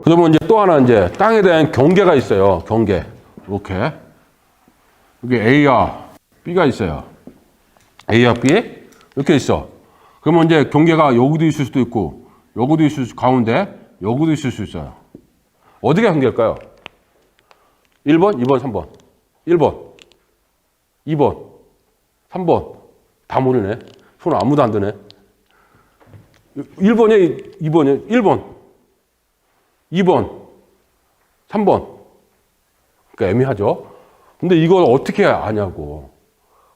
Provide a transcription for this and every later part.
그러면 이제 또 하나 이제 땅에 대한 경계가 있어요. 경계. 이렇게. 여기 A와 B가 있어요. A와 B 이렇게 있어. 그러면 이제 경계가 여기도 있을 수도 있고, 여기도 있을 수, 가운데 여기도 있을 수 있어요. 어디가 경계일까요? 1번, 2번, 3번. 1번, 2번, 3번. 다 모르네. 손 아무도 안 드네. 1번이 2번이 1번, 2번, 3번. 그러니까 애매하죠. 근데 이걸 어떻게 아냐고.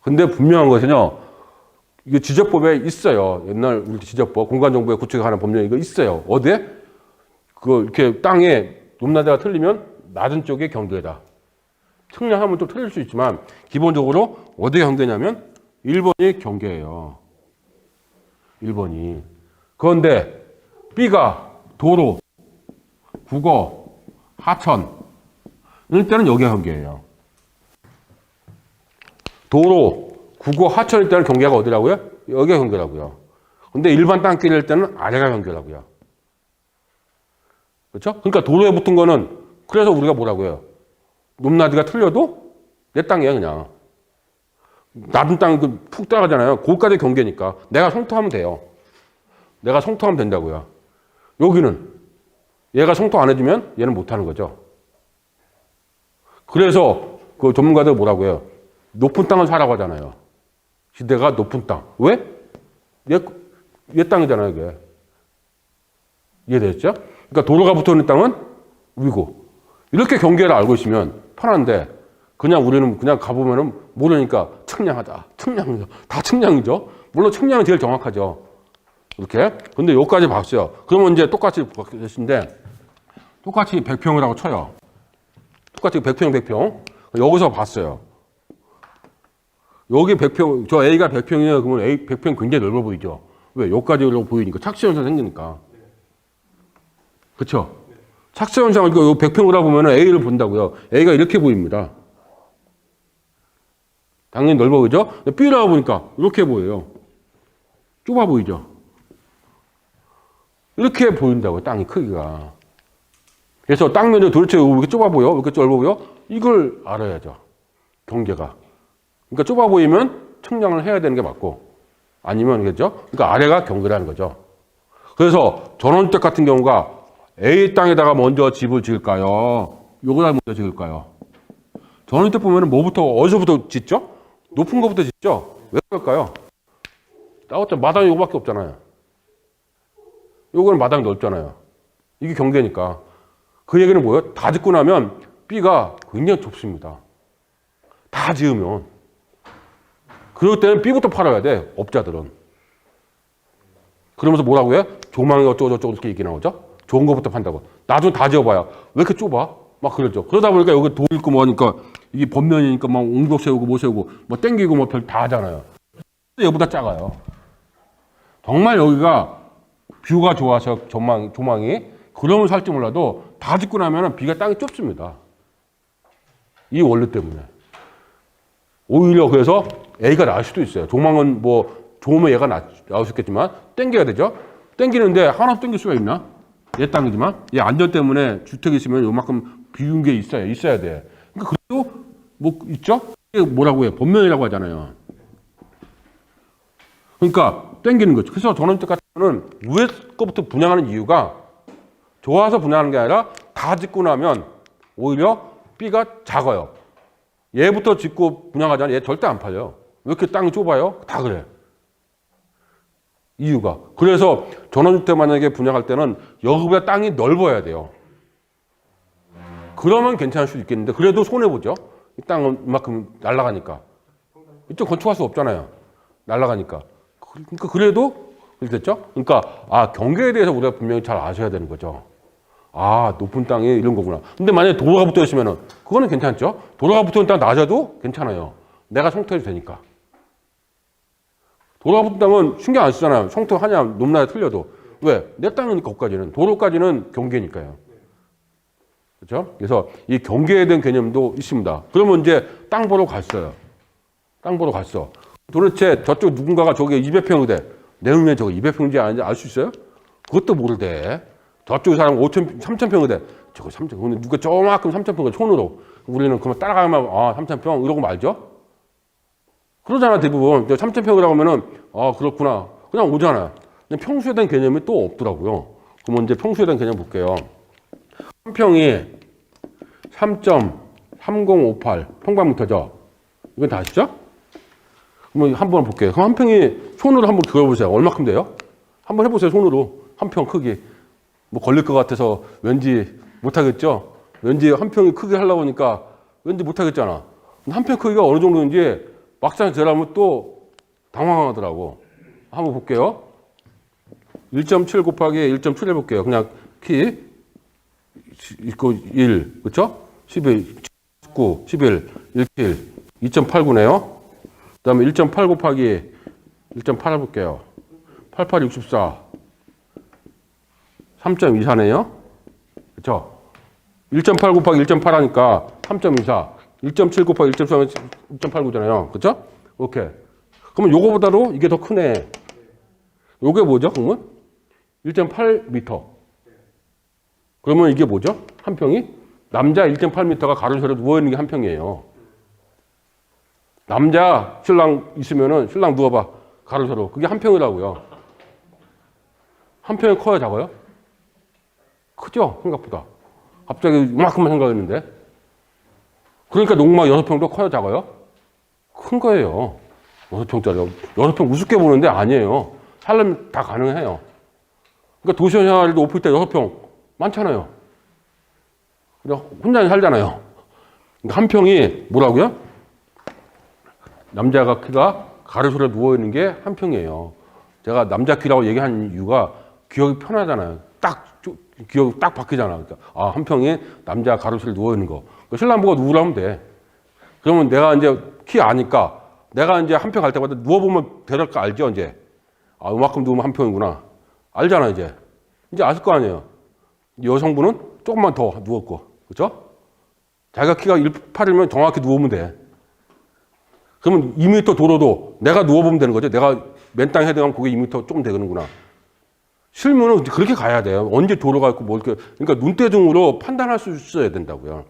근데 분명한 것은요. 이게 지적법에 있어요. 옛날 우리 지적법, 공간정보에 구축하는 법령이 이거 있어요. 어디에? 그 이렇게 땅에 높낮이가 틀리면 낮은 쪽에 경계다. 측량하면 좀 틀릴 수 있지만 기본적으로 어디에 경계냐면 1번이 경계예요. 1번이. 그런데 B가 도로, 국어, 하천 이럴 때는 여기가 경계예요. 도로, 국어, 하천일 때는 경계가 어디라고요? 여기가 경계라고요. 근데 일반 땅길일 때는 아래가 경계라고요. 그렇죠? 그러니까 도로에 붙은 거는 그래서 우리가 뭐라고요? 높낮이가 틀려도 내 땅이야 그냥. 낮은 땅 푹 따라가잖아요. 거기까지 경계니까 내가 성토하면 돼요. 내가 성토하면 된다고요. 여기는 얘가 성토 안 해주면 얘는 못하는 거죠. 그래서 그 전문가들 뭐라고 해요? 높은 땅을 사라고 하잖아요. 시대가 높은 땅. 왜? 얘 땅이잖아요, 이게. 이해되셨죠? 그러니까 도로가 붙어 있는 땅은 위고. 이렇게 경계를 알고 있으면 편한데, 그냥 우리는 그냥 가보면은 모르니까 측량하자. 측량이죠. 다 측량이죠. 물론 측량이 제일 정확하죠. 이렇게. 근데 여기까지 봤어요. 그러면 이제 똑같이 보겠는데, 똑같이 100평이라고 쳐요. 똑같이 100평. 여기서 봤어요. 여기 100평, 저 A가 100평이에요. 그러면 A 100평 굉장히 넓어 보이죠? 왜? 여기까지로 보이니까. 착시현상 생기니까. 그쵸? 착시현상을, 이거 100평이라고 보면 A를 본다고요. A가 이렇게 보입니다. 당연히 넓어 보이죠? B라고 보니까 이렇게 보여요. 좁아 보이죠? 이렇게 보인다고요. 땅이 크기가. 그래서 땅 면적 도대체 왜 이렇게 좁아 보여? 왜 이렇게 넓어 보여? 이걸 알아야죠. 경계가. 그러니까 좁아 보이면 측량을 해야 되는 게 맞고, 아니면, 그죠? 그러니까 아래가 경계라는 거죠. 그래서 전원주택 같은 경우가 A 땅에다가 먼저 집을 지을까요? 요거다 먼저 지을까요? 전원주택 보면은 뭐부터, 어디서부터 짓죠? 높은 거부터 짓죠? 왜 그럴까요? 나왔죠. 마당이 요거밖에 없잖아요. 요거는 마당이 넓잖아요. 이게 경계니까. 그 얘기는 뭐예요? 다 짓고 나면 B가 굉장히 좁습니다. 다 지으면. 그럴 때는 B부터 팔아야 돼, 업자들은. 그러면서 뭐라고 해? 조망이 어쩌고저쩌고 이렇게 얘기 나오죠? 좋은 거부터 판다고. 나중에 다 지어봐야 왜 이렇게 좁아? 막 그러죠. 그러다 보니까 여기 돌 있고 뭐 하니까 이게 법면이니까 막 옹벽 세우고 뭐 세우고 뭐 땡기고 뭐 별 다 하잖아요. 여기보다 작아요. 정말 여기가 뷰가 좋아서 조망이 그러면 살지 몰라도 다 짓고 나면 B가 땅이 좁습니다. 이 원리 때문에. 오히려 그래서 A가 나을 수도 있어요. 조망은 뭐 좋으면 얘가 나올 수 있겠지만 땡겨야 되죠. 땡기는데 하나 땡길 수가 있나? 얘 땅이지만 얘 안전 때문에 주택이 있으면 요만큼 비운 게 있어야 돼. 그러니까 그래도 뭐 있죠? 이게 뭐라고 해요? 법면이라고 하잖아요. 그러니까 땡기는 거죠. 그래서 전원주택 같은 거는 위에 거부터 분양하는 이유가 좋아서 분양하는 게 아니라 다 짓고 나면 오히려 B가 작아요. 얘부터 짓고 분양하잖아요. 얘 절대 안 팔려요. 왜 이렇게 땅이 좁아요? 다 그래. 이유가. 그래서 전원주택 만약에 분양할 때는 여기보다 땅이 넓어야 돼요. 그러면 괜찮을 수도 있겠는데 그래도 손해보죠. 이 땅은 이만큼 날아가니까. 이쪽 건축할 수 없잖아요. 날아가니까. 그러니까 그래도 됐죠? 그러니까 경계에 대해서 우리가 분명히 잘 아셔야 되는 거죠. 높은 땅이 이런 거구나. 근데 만약에 도로가 붙어 있으면은 그거는 괜찮죠? 도로가 붙어 있는 땅 낮아도 괜찮아요. 내가 성토해도 되니까. 도로가 붙은 땅은 신경 안 쓰잖아요. 성토하냐, 높낮이 틀려도. 왜? 내 땅이니까 거기까지는. 도로까지는 경계니까요. 그렇죠? 그래서 이 경계에 대한 개념도 있습니다. 그러면 이제 땅 보러 갔어요. 땅 보러 갔어. 도대체 저쪽 누군가가 저게 200평이 돼. 내 눈에 저거 200평인지 아닌지 알 수 있어요? 그것도 모르대. 저쪽 사람 3,000평이 돼. 저거 3,000평. 근데 누가 저만큼 3,000평을 손으로. 우리는 그만 따라가면, 3,000평? 이러고 말죠? 그러잖아, 대부분. 3,000평이라고 하면은, 그렇구나. 그냥 오잖아요. 근데 평수에 대한 개념이 또 없더라고요. 그러면 이제 평수에 대한 개념 볼게요. 한 평이 3.3058 평방미터죠? 이건 다 아시죠? 그러면 한번 볼게요. 그럼 한 평이 손으로 한번 그려보세요. 얼마큼 돼요? 한번 해보세요, 손으로. 한 평 크기. 뭐 걸릴 것 같아서 왠지 못하겠죠? 왠지 한 평이 크게 하려고 하니까 왠지 못하겠잖아. 한 평 크기가 어느 정도인지 막상 재라면 또 당황하더라고. 한번 볼게요. 1.7 곱하기 1.7 해볼게요. 그냥 키 있고 1, 그렇죠? 12, 19, 11, 17, 2.89네요. 그 다음에 1.8 곱하기 1.8 해볼게요. 88, 64, 3.24네요. 그렇죠? 1.8 곱하기 1.8 하니까 3.24, 1.7 곱하기 1.4는 2.89잖아요. 그렇죠? 오케이. 그러면 요거보다도 이게 더 크네. 요게 뭐죠? 그러면 1.8m. 그러면 이게 뭐죠? 한 평이? 남자 1.8m가 가로 세로 누워있는 게 한 평이에요. 남자 신랑 있으면은 신랑 누워봐. 가로 세로. 그게 한 평이라고요. 한 평이 커요, 작아요? 크죠? 생각보다. 갑자기 이만큼만 생각했는데. 그러니까 농막 6평도 커요, 작아요? 큰 거예요. 6평짜리. 6평 우습게 보는데 아니에요. 살려면 다 가능해요. 그러니까 도시 생활도 오플 때 6평 많잖아요. 그냥 혼자 살잖아요. 그러니까 한 평이 뭐라고요? 남자가 키가 가로수로 누워있는 게 한 평이에요. 제가 남자 키라고 얘기한 이유가 기억이 편하잖아요. 기억이 딱 바뀌잖아. 그러니까, 한 평이 남자 가로수로 누워있는 거. 신랑 보고 누우라면 돼. 그러면 내가 이제 키 아니까 내가 이제 한 평 갈 때마다 누워보면 대략 알죠, 이제. 이만큼 누우면 한 평이구나. 알잖아, 이제. 이제 아실 거 아니에요. 여성분은 조금만 더 누웠고, 그죠? 자기가 키가 1.8이면 정확히 누우면 돼. 그러면 2m 도로도 내가 누워보면 되는 거죠. 내가 맨 땅에 헤딩하면 그게 2m 조금 되는구나. 실무는 그렇게 가야 돼요. 언제 도로가 있고 뭐 이렇게. 그러니까 눈대중으로 판단할 수 있어야 된다고요.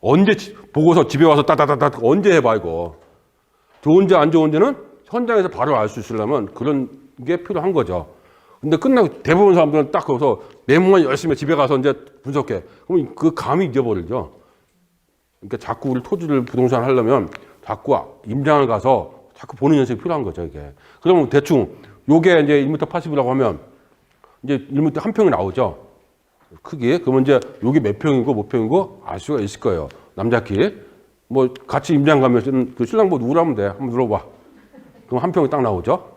언제 보고서 집에 와서 따다다다 언제 해봐, 이거. 좋은지 안 좋은지는 현장에서 바로 알 수 있으려면 그런 게 필요한 거죠. 근데 끝나고 대부분 사람들은 딱 거기서 메모만 열심히 집에 가서 이제 분석해. 그럼 그 감이 잊어버리죠. 그러니까 자꾸 우리 토지를 부동산 하려면 자꾸 임장을 가서 자꾸 보는 연습이 필요한 거죠, 이게. 그러면 대충 요게 이제 1m 80이라고 하면 이제 1m 한 평이 나오죠. 크기. 그러면 이제 요게 몇 평이고 몇 평이고 알 수가 있을 거예요. 남자끼리. 뭐 같이 임장 가면 그 신랑 뭐 누구라면 돼. 한번 물어봐. 그럼 한 평이 딱 나오죠.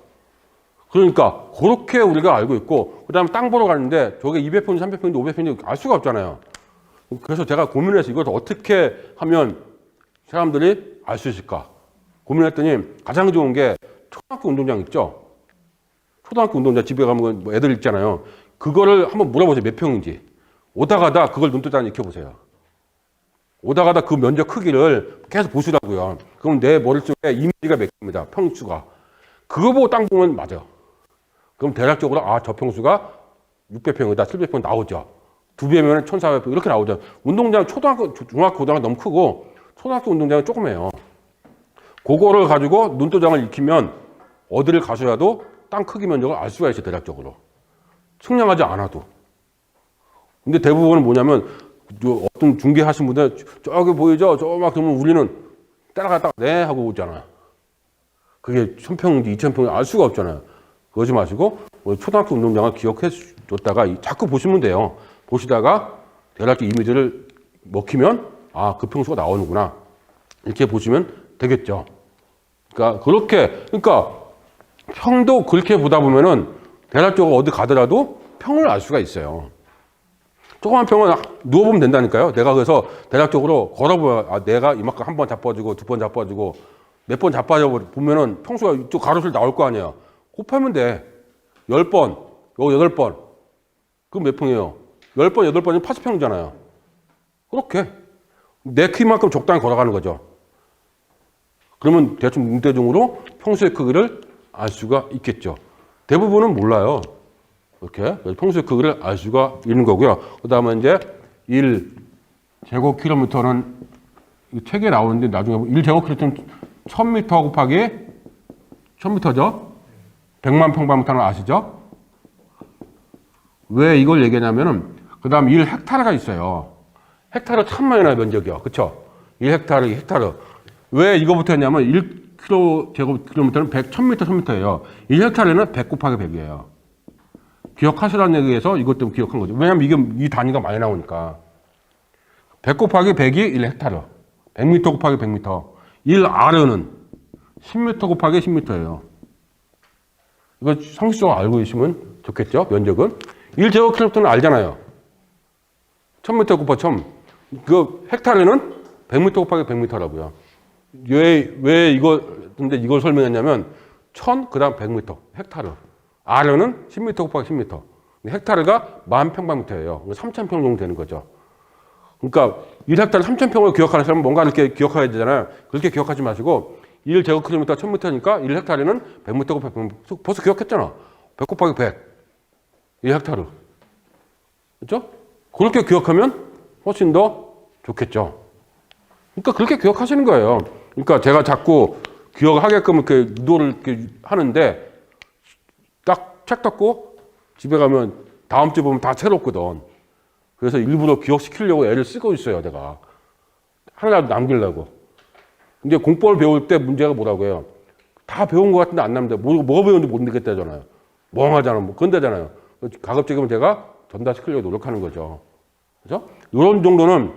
그러니까 그렇게 우리가 알고 있고 그다음에 땅 보러 갔는데 저게 200평인지 300평인지 500평인지 알 수가 없잖아요. 그래서 제가 고민해서 이걸 어떻게 하면 사람들이 알 수 있을까 고민했더니 가장 좋은 게 초등학교 운동장 있죠. 초등학교 운동장 집에 가면 뭐 애들 있잖아요. 그거를 한번 물어보세요. 몇 평인지. 오다 가다 그걸 눈도장에 익혀보세요. 오다 가다 그 면적 크기를 계속 보시라고요. 그럼 내 머릿속에 이미지가 몇 개입니다. 평수가. 그거 보고 땅 보면 맞아. 그럼 대략적으로 저 평수가 600평이다, 700평 나오죠. 2배면 1,400평 이렇게 나오죠. 운동장 초등학교, 중학교, 고등학교 너무 크고 초등학교 운동장은 조그매요. 그거를 가지고 눈도장을 익히면 어디를 가셔야도 땅 크기 면적을 알 수가 있어요. 대략적으로. 측량하지 않아도. 근데 대부분은 뭐냐면 어떤 중개하신 분들 저기 보이죠? 막 그러면 우리는 따라갔다가 네 하고 오잖아요. 그게 1,000평인지 2,000평인지 알 수가 없잖아요. 그러지 마시고 초등학교 운동장을 기억해 줬다가 자꾸 보시면 돼요. 보시다가 대략적 이미지를 먹히면 그 평수가 나오는구나. 이렇게 보시면 되겠죠. 그러니까 평도 그렇게 보다 보면은 대략적으로 어디 가더라도 평을 알 수가 있어요. 조그만 평은 누워보면 된다니까요. 내가 그래서 대략적으로 걸어보면 내가 이만큼 한 번 자빠지고 두 번 자빠지고 몇 번 자빠져 보면은 평수가 이쪽 가로수를 나올 거 아니에요. 곱하면 돼. 10번, 요거 8번. 그럼 몇 평이에요? 10번, 8번이면 80평이잖아요. 그렇게. 내 키만큼 적당히 걸어가는 거죠. 그러면 대충 눈대중으로 평수의 크기를 알 수가 있겠죠. 대부분은 몰라요. 이렇게. 그래서 평소의 크기를 알 수가 있는 거고요. 그 다음에 이제 1제곱킬로미터는 책에 나오는데 나중에 1제곱킬로미터는 1000m 곱하기 1000m죠. 100만 평방미터는 아시죠? 왜 이걸 얘기하냐면은 그 다음 1헥타르가 있어요. 헥타르 참 많이 나요, 면적이요. 그쵸? 1헥타르, 2헥타르. 왜 이거부터 했냐면 1km제곱킬로미터는 1000m, 1000m예요. 1헥타르는 100 곱하기 100이에요. 기억하시라는 얘기에서 이것 때문에 기억한 거죠. 왜냐면 이게 이 단위가 많이 나오니까. 100 곱하기 100이 1헥타르. 100m 곱하기 100m. 1아르는 10m 곱하기 10m예요. 이거 상식적으로 알고 계시면 좋겠죠? 면적은. 1제곱킬로미터는 알잖아요. 1000m 곱하기 1000. 그 헥타르는 100m 곱하기 100m라고요. 왜 이거, 근데 이걸 설명했냐면 1000, 그 다음 100m. 헥타르. 아르는 10m 곱하기 10m. 헥타르가 10,000평방미터예요. 3,000평 정도 되는 거죠. 그러니까 1헥타르 3,000평을 기억하는 사람은 뭔가 이렇게 기억해야 되잖아요. 그렇게 기억하지 마시고 1제곱킬로미터 1000m니까 1헥타르는 100m 곱하기 100m. 벌써 기억했잖아. 100 곱하기 100. 1헥타르. 그렇죠? 그렇게 기억하면 훨씬 더 좋겠죠. 그러니까 그렇게 기억하시는 거예요. 그러니까 제가 자꾸 기억하게끔 이렇게 유도를 이렇게 하는데 딱 책 닫고 집에 가면 다음 주에 보면 다 새롭거든. 그래서 일부러 기억시키려고 애를 쓰고 있어요, 내가. 하나라도 남기려고. 근데 공법을 배울 때 문제가 뭐라고 해요? 다 배운 것 같은데 안 남는데 뭐가 배웠는지 모르겠다잖아요. 멍하잖아. 뭐 그런다잖아요. 가급적이면 제가 전달시키려고 노력하는 거죠. 그죠? 이런 정도는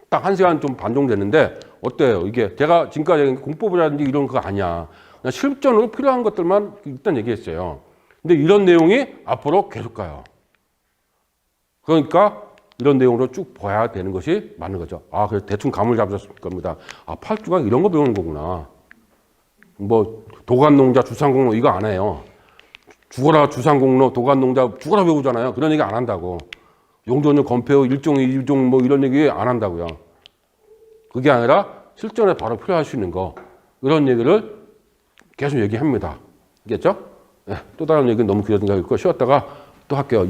딱 1시간 좀 반 정도 됐는데 어때요? 이게 제가 지금까지 공법이라든지 이런 거 아니야. 그냥 실전으로 필요한 것들만 일단 얘기했어요. 근데 이런 내용이 앞으로 계속 가요. 그러니까 이런 내용으로 쭉 봐야 되는 것이 맞는 거죠. 아, 그래서 대충 감을 잡으셨을 겁니다. 아, 팔주가 이런 거 배우는 거구나. 뭐 도간농자, 주상공로 이거 안 해요. 죽어라 주상공로, 도간농자 죽어라 배우잖아요. 그런 얘기 안 한다고. 용전을 건폐후 일종, 이종 뭐 이런 얘기 안 한다고요. 그게 아니라 실전에 바로 필요할 수 있는 거. 이런 얘기를 계속 얘기합니다. 알겠죠? 네, 또 다른 얘기는 너무 길어진 거 있고 쉬었다가 또 할게요.